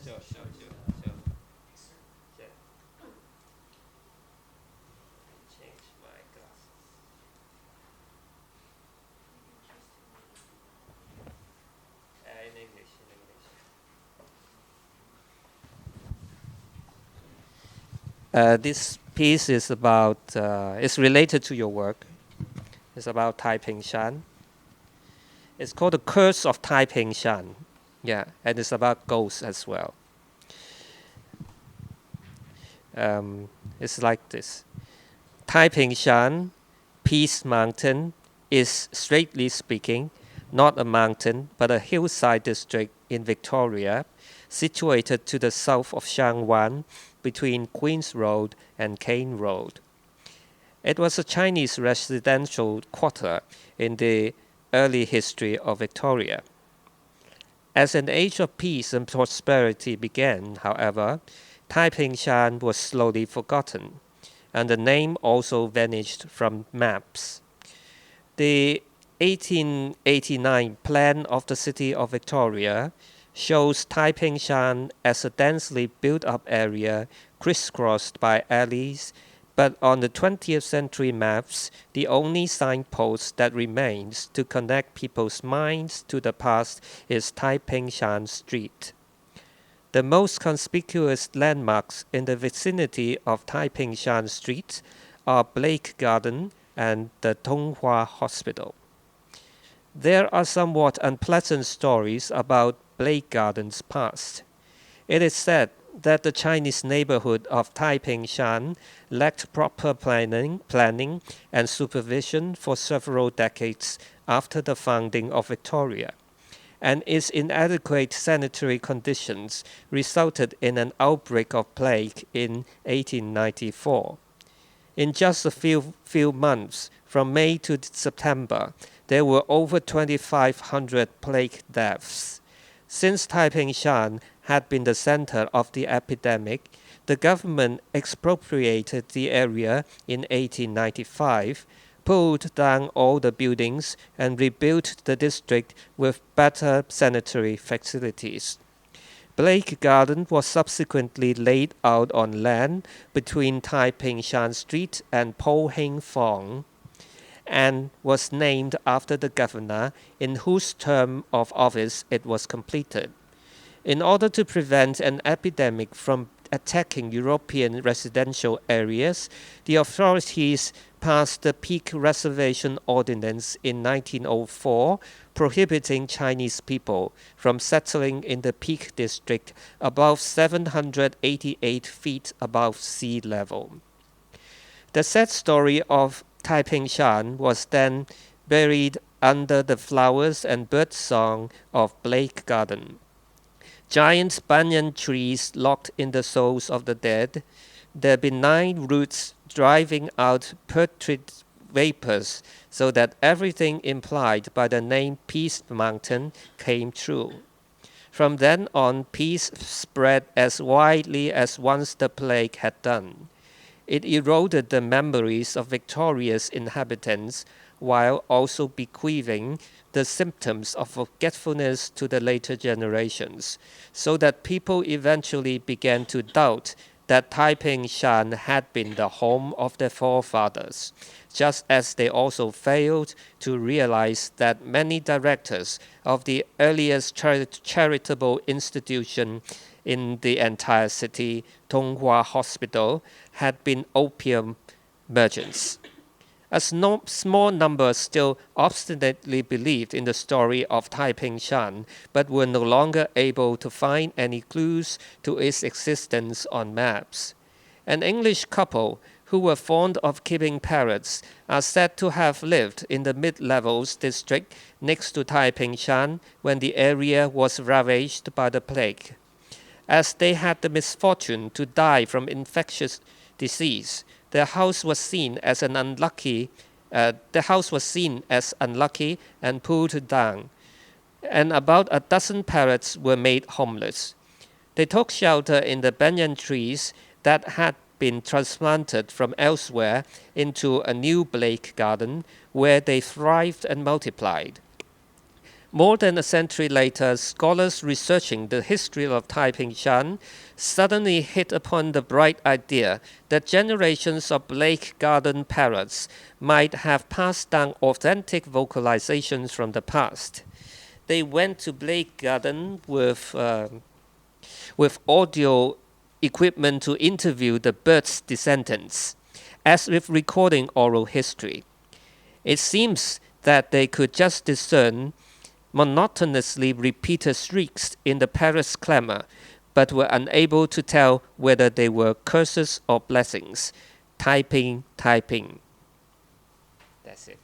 Sure. Yeah. Change my glasses. In English, this piece is about, it's related to your work. It's about Taiping Shan. It's called The Curse of Taiping Shan. Yeah, and it's about ghosts as well. It's like this. Taiping Shan, Peace Mountain, is straightly speaking not a mountain but a hillside district in Victoria, situated to the south of Shangwan between Queen's Road and Cane Road. It was a Chinese residential quarter in the early history of Victoria. As an age of peace and prosperity began, however, Taiping Shan was slowly forgotten, and the name also vanished from maps. The 1889 plan of the city of Victoria shows Taiping Shan as a densely built-up area crisscrossed by alleys, but on the 20th century maps, the only signpost that remains to connect people's minds to the past is Taiping Shan Street. The most conspicuous landmarks in the vicinity of Taiping Shan Street are Blake Garden and the Tonghua Hospital. There are somewhat unpleasant stories about Blake Garden's past. It is said that the Chinese neighborhood of Taiping Shan lacked proper planning and supervision for several decades after the founding of Victoria, and its inadequate sanitary conditions resulted in an outbreak of plague in 1894. In just a few months, from May to September, there were over 2,500 plague deaths. Since Taiping Shan had been the center of the epidemic, the government expropriated the area in 1895, pulled down all the buildings, and rebuilt the district with better sanitary facilities. Blake Garden was subsequently laid out on land between Taiping Shan Street and Po Hing Fong, and was named after the governor in whose term of office it was completed. In order to prevent an epidemic from attacking European residential areas, the authorities passed the Peak Reservation Ordinance in 1904, prohibiting Chinese people from settling in the Peak District above 788 feet above sea level. The sad story of Taiping Shan was then buried under the flowers and birdsong of Blake Garden. Giant banyan trees locked in the souls of the dead, their benign roots driving out putrid vapors so that everything implied by the name Peace Mountain came true. From then on, peace spread as widely as once the plague had done. It eroded the memories of Victoria's inhabitants while also bequeathing the symptoms of forgetfulness to the later generations, so that people eventually began to doubt that Taiping Shan had been the home of their forefathers, just as they also failed to realize that many directors of the earliest charitable institution in the entire city, Tonghua Hospital, had been opium merchants. A small number still obstinately believed in the story of Taiping Shan, but were no longer able to find any clues to its existence on maps. An English couple who were fond of keeping parrots are said to have lived in the mid-levels district next to Taiping Shan when the area was ravaged by the plague. As they had the misfortune to die from infectious disease, their house was seen as unlucky and pulled down, and about a dozen parrots were made homeless. They took shelter in the banyan trees that had been transplanted from elsewhere into a new Blake Garden, where they thrived and multiplied. More than a century later, scholars researching the history of Taiping Shan suddenly hit upon the bright idea that generations of Blake Garden parrots might have passed down authentic vocalizations from the past. They went to Blake Garden with audio equipment to interview the birds' descendants, as if recording oral history. It seems that they could just discern monotonously repeated shrieks in the parrot's clamor, but were unable to tell whether they were curses or blessings. Taiping, Taiping. That's it.